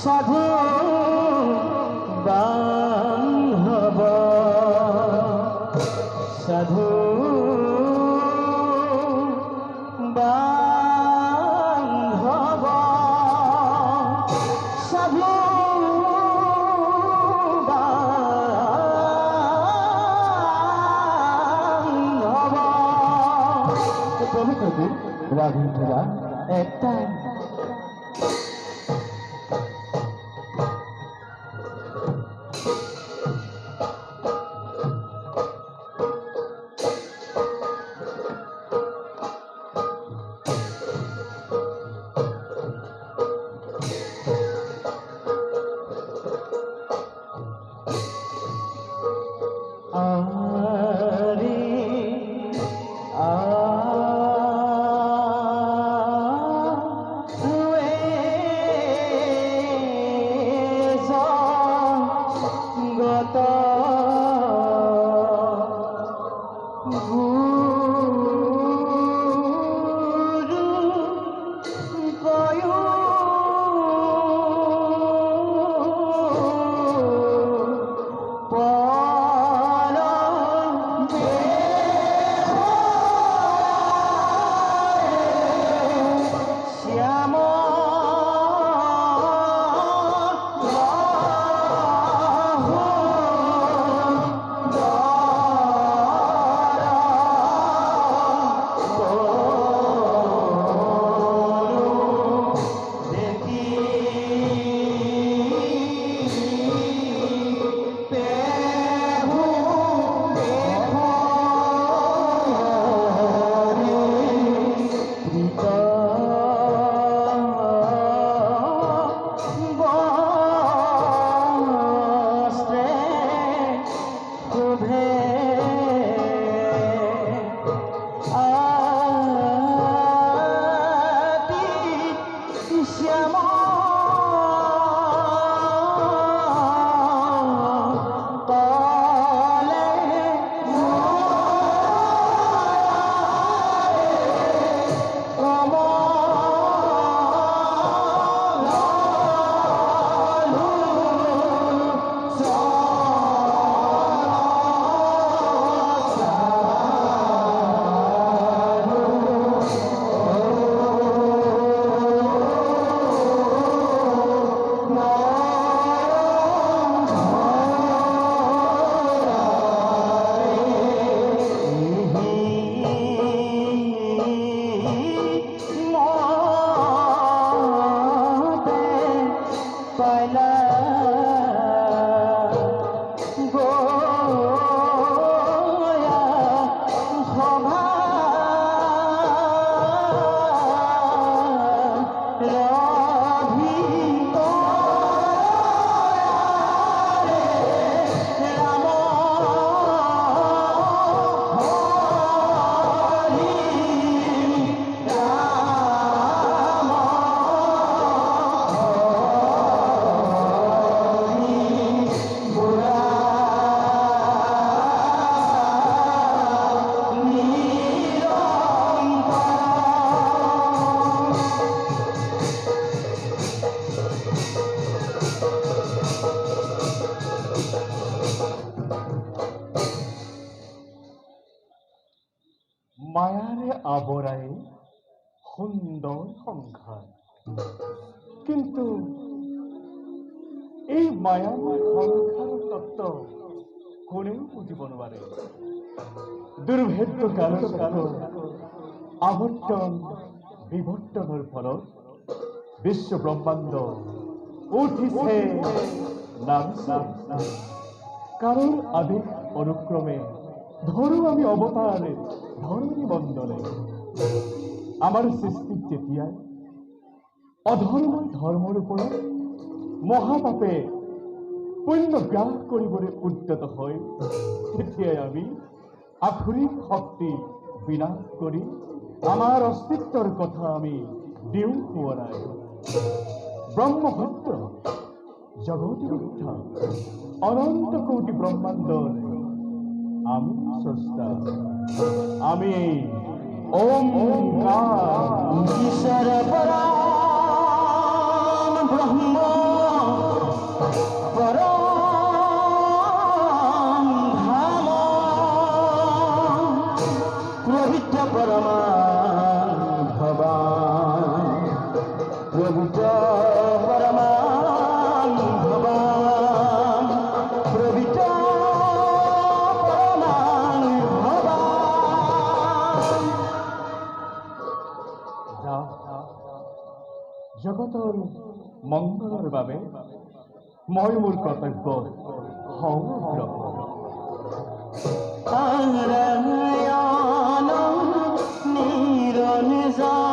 সাধু বান্ধব সাধু বান্ধব সাধু বান্ধব প্ৰভৃতি ৰাঘবেন্দ্ৰ একটা মায়াৰে আবৰায় সুন্দৰ সংসাৰ, কিন্তু এই মায়াময় সংসাৰ তত্ত্ব কোনেও বুজিব নোৱাৰে। দুৰ্ভেদ্য কালচক্ৰৰ আৱৰ্তন বিৱৰ্তনৰ ফলত বিশ্ব ব্ৰহ্মাণ্ড উঠিছে নামছে। কাৰোৰ আদেশ অনুক্ৰমে ধৰো আমি অবতাৰ ধৰণী বন্দনে। আমাৰ সৃষ্টি যেতিয়াই অধৰ্ম ধৰ্মৰ ওপৰত মহাপাপে পুণ্য গ্ৰাস কৰিবলৈ উদ্যত হয়, তেতিয়াই আমি আখৰিক শক্তি বিনাশ কৰি আমাৰ অস্তিত্বৰ কথা আমি দিওঁ সোঁৱৰাই। ব্ৰহ্মসত্য জগতি মিথ্যা অনন্ত কোটি ব্ৰহ্মাণ্ডৰ আমি স্ৰষ্টা, আমি ওমকাৰ ঈশ্বৰ পৰম ব্ৰহ্ম বাবে মই মোৰ কৰ্তব্য সংগ্ৰহ নিৰঞ্জন